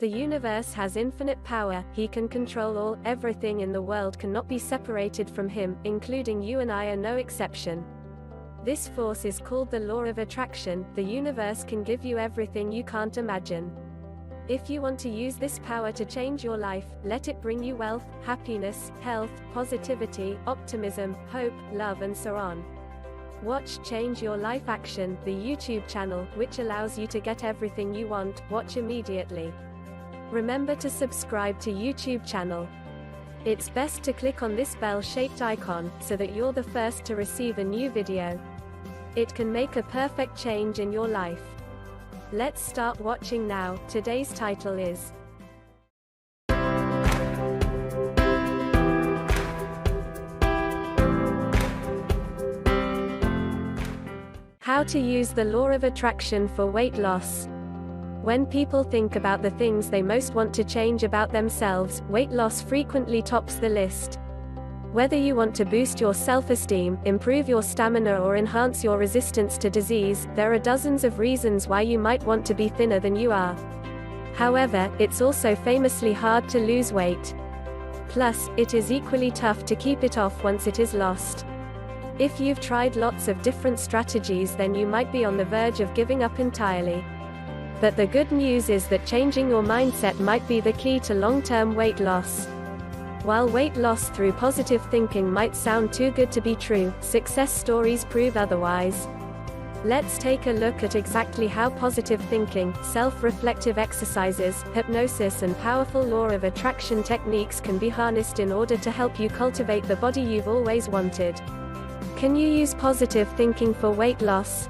The universe has infinite power, he can control all, everything in the world cannot be separated from him, including you and I are no exception. This force is called the law of attraction. The universe can give you everything you can't imagine. If you want to use this power to change your life, let it bring you wealth, happiness, health, positivity, optimism, hope, love and so on. Watch Change Your Life Action, the YouTube channel, which allows you to get everything you want. Watch immediately. Remember to subscribe to YouTube channel. It's best to click on this bell-shaped icon, so that you're the first to receive a new video. It can make a perfect change in your life. Let's start watching now. Today's title is How to use the law of attraction for weight loss. When people think about the things they most want to change about themselves, weight loss frequently tops the list. Whether you want to boost your self-esteem, improve your stamina or enhance your resistance to disease, there are dozens of reasons why you might want to be thinner than you are. However, it's also famously hard to lose weight. Plus, it is equally tough to keep it off once it is lost. If you've tried lots of different strategies, then you might be on the verge of giving up entirely. But the good news is that changing your mindset might be the key to long-term weight loss. While weight loss through positive thinking might sound too good to be true, success stories prove otherwise. Let's take a look at exactly how positive thinking, self-reflective exercises, hypnosis and powerful law of attraction techniques can be harnessed in order to help you cultivate the body you've always wanted. Can you use positive thinking for weight loss?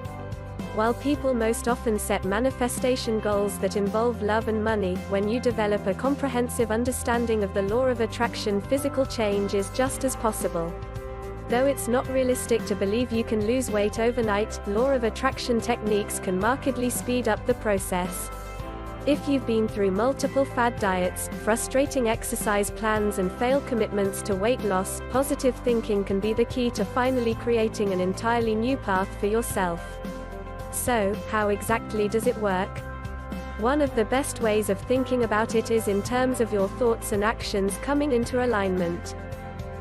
While people most often set manifestation goals that involve love and money, when you develop a comprehensive understanding of the law of attraction, physical change is just as possible. Though it's not realistic to believe you can lose weight overnight, law of attraction techniques can markedly speed up the process. If you've been through multiple fad diets, frustrating exercise plans and failed commitments to weight loss, positive thinking can be the key to finally creating an entirely new path for yourself. So, how exactly does it work? One of the best ways of thinking about it is in terms of your thoughts and actions coming into alignment.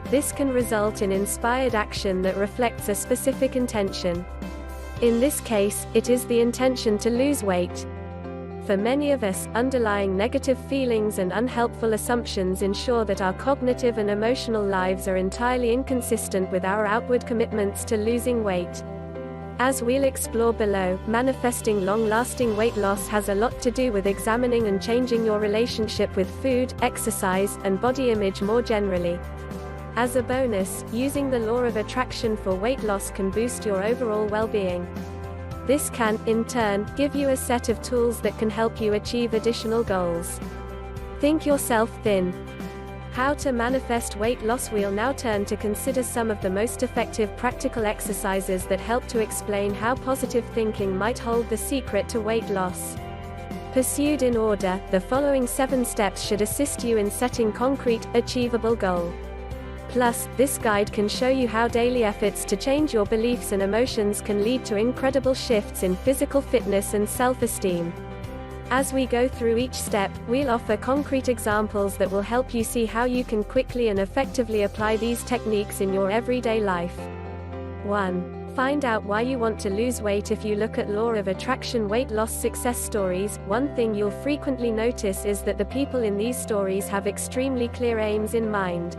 This can result in inspired action that reflects a specific intention. In this case, it is the intention to lose weight. For many of us, underlying negative feelings and unhelpful assumptions ensure that our cognitive and emotional lives are entirely inconsistent with our outward commitments to losing weight. As we'll explore below, manifesting long-lasting weight loss has a lot to do with examining and changing your relationship with food, exercise, and body image more generally. As a bonus, using the law of attraction for weight loss can boost your overall well-being. This can, in turn, give you a set of tools that can help you achieve additional goals. Think yourself thin. How to manifest weight loss. We'll now turn to consider some of the most effective practical exercises that help to explain how positive thinking might hold the secret to weight loss. Pursued in order, the following 7 steps should assist you in setting concrete, achievable goal. Plus, this guide can show you how daily efforts to change your beliefs and emotions can lead to incredible shifts in physical fitness and self-esteem. As we go through each step, we'll offer concrete examples that will help you see how you can quickly and effectively apply these techniques in your everyday life. 1. Find out why you want to lose weight. If you look at law of attraction weight loss success stories, one thing you'll frequently notice is that the people in these stories have extremely clear aims in mind.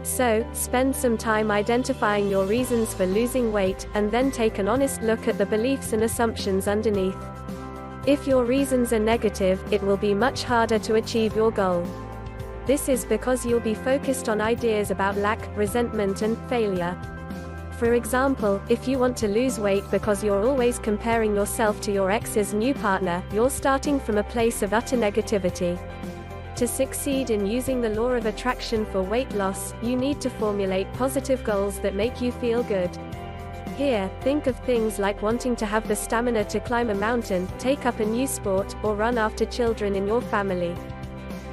So, spend some time identifying your reasons for losing weight, and then take an honest look at the beliefs and assumptions underneath. If your reasons are negative, it will be much harder to achieve your goal. This is because you'll be focused on ideas about lack, resentment and failure. For example, if you want to lose weight because you're always comparing yourself to your ex's new partner, you're starting from a place of utter negativity. To succeed in using the law of attraction for weight loss, you need to formulate positive goals that make you feel good. Here, think of things like wanting to have the stamina to climb a mountain, take up a new sport, or run after children in your family.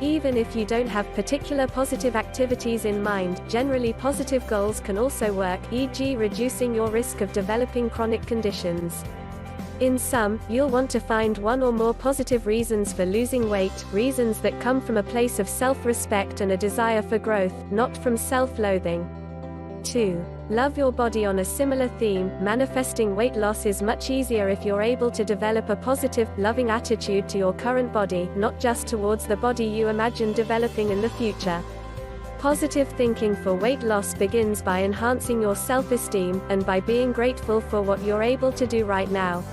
Even if you don't have particular positive activities in mind, generally positive goals can also work, e.g. reducing your risk of developing chronic conditions. In sum, you'll want to find one or more positive reasons for losing weight, reasons that come from a place of self-respect and a desire for growth, not from self-loathing. 2. Love your body. On a similar theme, manifesting weight loss is much easier if you're able to develop a positive, loving attitude to your current body, not just towards the body you imagine developing in the future. Positive thinking for weight loss begins by enhancing your self-esteem, and by being grateful for what you're able to do right now.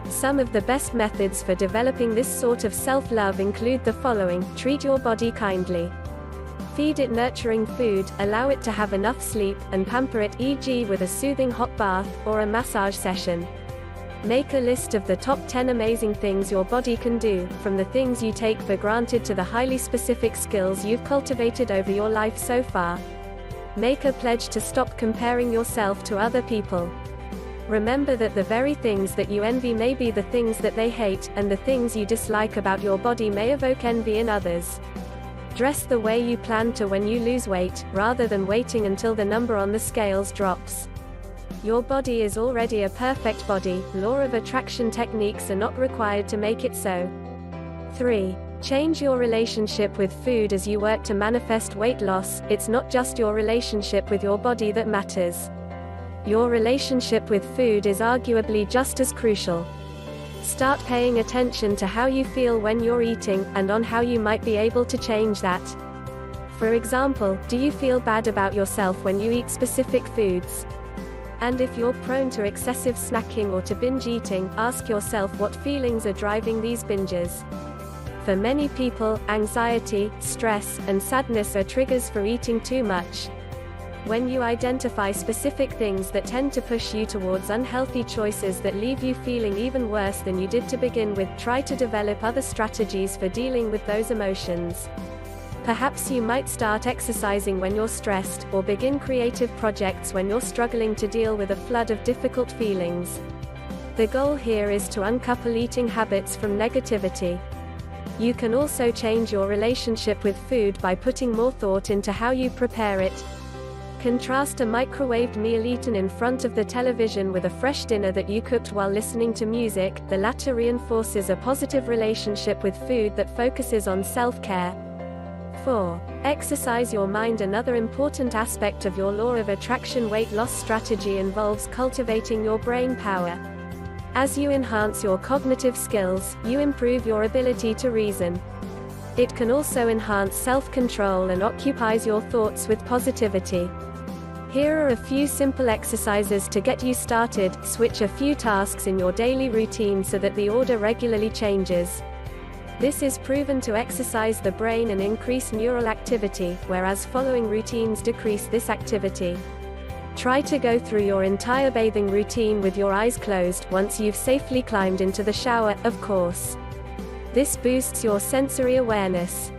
Some of the best methods for developing this sort of self-love include the following: treat your body kindly. Feed it nurturing food, allow it to have enough sleep, and pamper it, e.g. with a soothing hot bath, or a massage session. Make a list of the top 10 amazing things your body can do, from the things you take for granted to the highly specific skills you've cultivated over your life so far. Make a pledge to stop comparing yourself to other people. Remember that the very things that you envy may be the things that they hate, and the things you dislike about your body may evoke envy in others. Dress the way you plan to when you lose weight, rather than waiting until the number on the scales drops. Your body is already a perfect body. Law of attraction techniques are not required to make it so. 3. Change your relationship with food as you work to manifest weight loss. It's not just your relationship with your body that matters. Your relationship with food is arguably just as crucial. Start paying attention to how you feel when you're eating, and on how you might be able to change that. For example, do you feel bad about yourself when you eat specific foods? And if you're prone to excessive snacking or to binge eating, ask yourself what feelings are driving these binges. For many people, anxiety, stress, and sadness are triggers for eating too much. When you identify specific things that tend to push you towards unhealthy choices that leave you feeling even worse than you did to begin with, try to develop other strategies for dealing with those emotions. Perhaps you might start exercising when you're stressed, or begin creative projects when you're struggling to deal with a flood of difficult feelings. The goal here is to uncouple eating habits from negativity. You can also change your relationship with food by putting more thought into how you prepare it. Contrast a microwaved meal eaten in front of the television with a fresh dinner that you cooked while listening to music. The latter reinforces a positive relationship with food that focuses on self-care. 4. Exercise your mind. Another important aspect of your law of attraction weight loss strategy involves cultivating your brain power. As you enhance your cognitive skills, you improve your ability to reason. It can also enhance self-control and occupies your thoughts with positivity. Here are a few simple exercises to get you started. Switch a few tasks in your daily routine so that the order regularly changes. This is proven to exercise the brain and increase neural activity, whereas following routines decrease this activity. Try to go through your entire bathing routine with your eyes closed, once you've safely climbed into the shower, of course. This boosts your sensory awareness.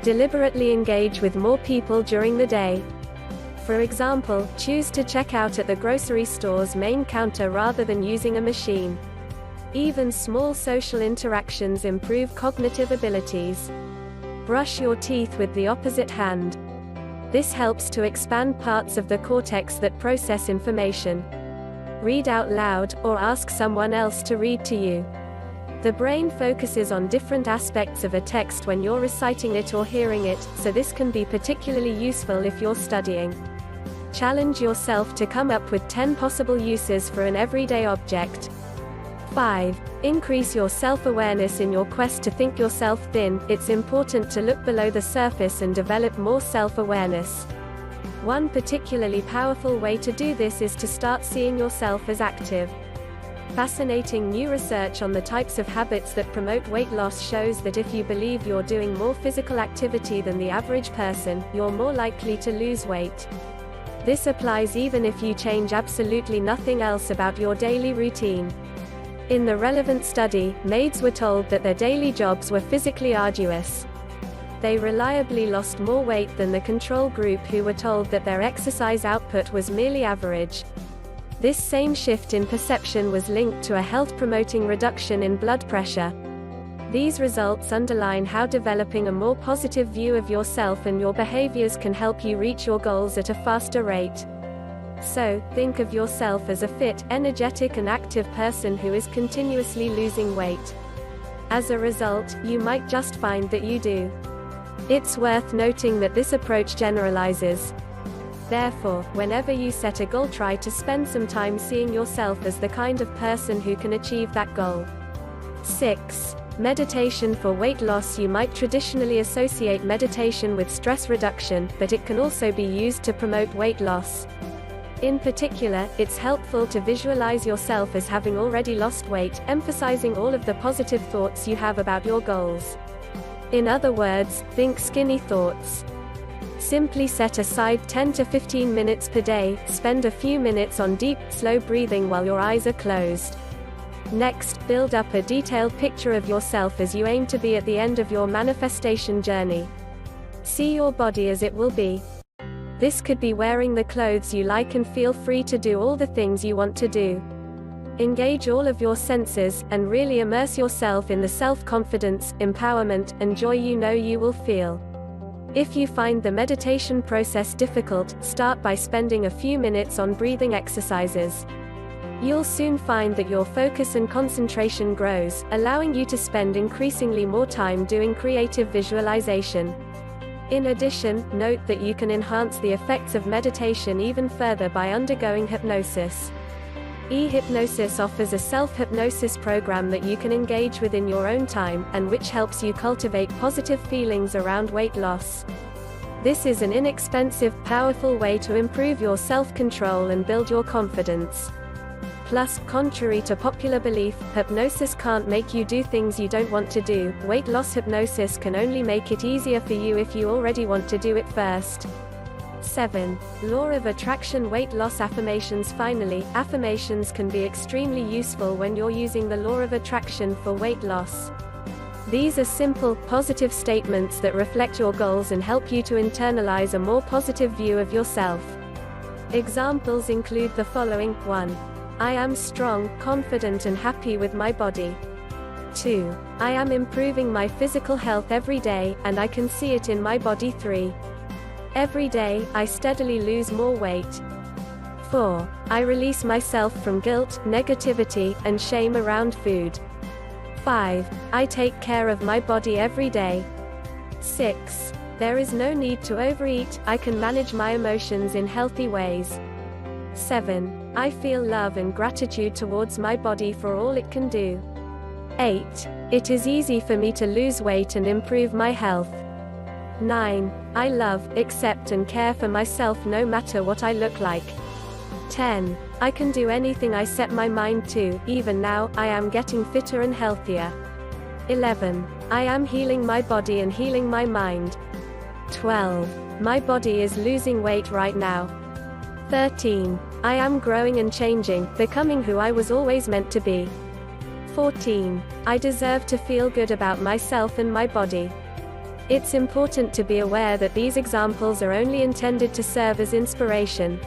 Deliberately engage with more people during the day. For example, choose to check out at the grocery store's main counter rather than using a machine. Even small social interactions improve cognitive abilities. Brush your teeth with the opposite hand. This helps to expand parts of the cortex that process information. Read out loud, or ask someone else to read to you. The brain focuses on different aspects of a text when you're reciting it or hearing it, so this can be particularly useful if you're studying. Challenge yourself to come up with 10 possible uses for an everyday object. 5. Increase your self-awareness. In your quest to think yourself thin, it's important to look below the surface and develop more self-awareness. One particularly powerful way to do this is to start seeing yourself as active. Fascinating new research on the types of habits that promote weight loss shows that if you believe you're doing more physical activity than the average person, you're more likely to lose weight. This applies even if you change absolutely nothing else about your daily routine. In the relevant study, maids were told that their daily jobs were physically arduous. They reliably lost more weight than the control group, who were told that their exercise output was merely average. This same shift in perception was linked to a health-promoting reduction in blood pressure. These results underline how developing a more positive view of yourself and your behaviors can help you reach your goals at a faster rate. So, think of yourself as a fit, energetic and active person who is continuously losing weight. As a result, you might just find that you do. It's worth noting that this approach generalizes. Therefore, whenever you set a goal, try to spend some time seeing yourself as the kind of person who can achieve that goal. 6. Meditation for weight loss. You might traditionally associate meditation with stress reduction, but it can also be used to promote weight loss. In particular, it's helpful to visualize yourself as having already lost weight, emphasizing all of the positive thoughts you have about your goals. In other words, think skinny thoughts. Simply set aside 10 to 15 minutes per day, spend a few minutes on deep, slow breathing while your eyes are closed. Next, build up a detailed picture of yourself as you aim to be at the end of your manifestation journey. See your body as it will be. This could be wearing the clothes you like, and feel free to do all the things you want to do. Engage all of your senses, and really immerse yourself in the self-confidence, empowerment, and joy you know you will feel. If you find the meditation process difficult, start by spending a few minutes on breathing exercises. You'll soon find that your focus and concentration grows, allowing you to spend increasingly more time doing creative visualization. In addition, note that you can enhance the effects of meditation even further by undergoing hypnosis. E-hypnosis offers a self-hypnosis program that you can engage with in your own time, and which helps you cultivate positive feelings around weight loss. This is an inexpensive, powerful way to improve your self-control and build your confidence. Plus, contrary to popular belief, hypnosis can't make you do things you don't want to do. Weight loss hypnosis can only make it easier for you if you already want to do it first. 7. Law of Attraction weight loss affirmations. Finally, affirmations can be extremely useful when you're using the law of attraction for weight loss. These are simple, positive statements that reflect your goals and help you to internalize a more positive view of yourself. Examples include the following. 1. I am strong, confident and happy with my body. 2. I am improving my physical health every day, and I can see it in my body. 3. Every day, I steadily lose more weight. 4. I release myself from guilt, negativity, and shame around food. 5. I take care of my body every day. 6. There is no need to overeat, I can manage my emotions in healthy ways. 7. I feel love and gratitude towards my body for all it can do. 8. It is easy for me to lose weight and improve my health. 9. I love, accept and care for myself no matter what I look like. 10. I can do anything I set my mind to, even now, I am getting fitter and healthier. 11. I am healing my body and healing my mind. 12. My body is losing weight right now. 13. I am growing and changing, becoming who I was always meant to be. 14. I deserve to feel good about myself and my body. It's important to be aware that these examples are only intended to serve as inspiration.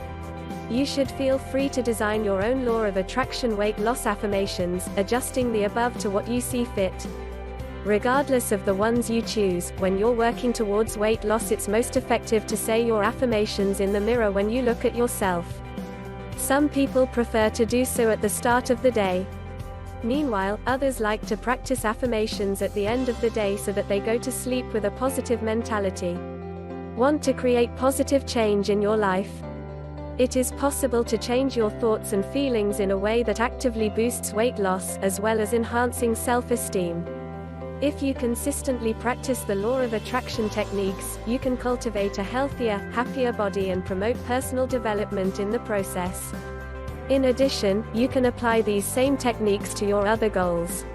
You should feel free to design your own law of attraction weight loss affirmations, adjusting the above to what you see fit. Regardless of the ones you choose, when you're working towards weight loss, it's most effective to say your affirmations in the mirror when you look at yourself. Some people prefer to do so at the start of the day. Meanwhile, others like to practice affirmations at the end of the day so that they go to sleep with a positive mentality. Want to create positive change in your life? It is possible to change your thoughts and feelings in a way that actively boosts weight loss, as well as enhancing self-esteem. If you consistently practice the law of attraction techniques, you can cultivate a healthier, happier body and promote personal development in the process. In addition, you can apply these same techniques to your other goals.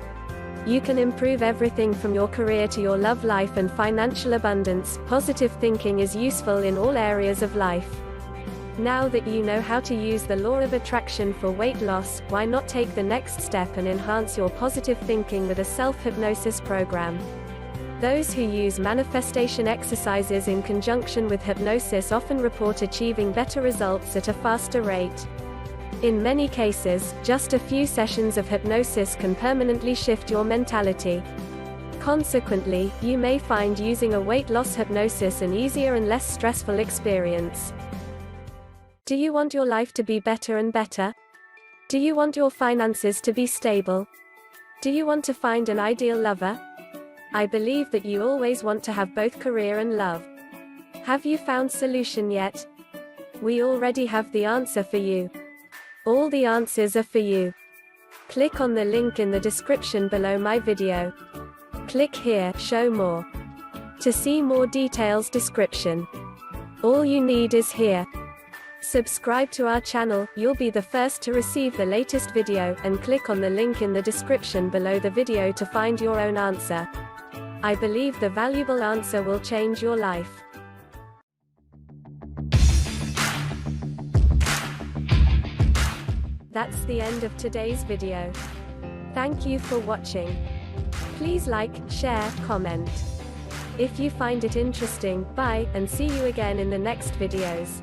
You can improve everything from your career to your love life and financial abundance. Positive thinking is useful in all areas of life. Now that you know how to use the law of attraction for weight loss, why not take the next step and enhance your positive thinking with a self-hypnosis program? Those who use manifestation exercises in conjunction with hypnosis often report achieving better results at a faster rate. In many cases, just a few sessions of hypnosis can permanently shift your mentality. Consequently, you may find using a weight loss hypnosis an easier and less stressful experience. Do you want your life to be better and better? Do you want your finances to be stable? Do you want to find an ideal lover? I believe that you always want to have both career and love. Have you found solution yet? We already have the answer for you. All the answers are for you. Click on the link in the description below my video. Click here, show more. To see more details description. All you need is here. Subscribe to our channel, you'll be the first to receive the latest video, and click on the link in the description below the video to find your own answer. I believe the valuable answer will change your life. That's the end of today's video. Thank you for watching. Please like, share, comment. If you find it interesting, bye, and see you again in the next videos.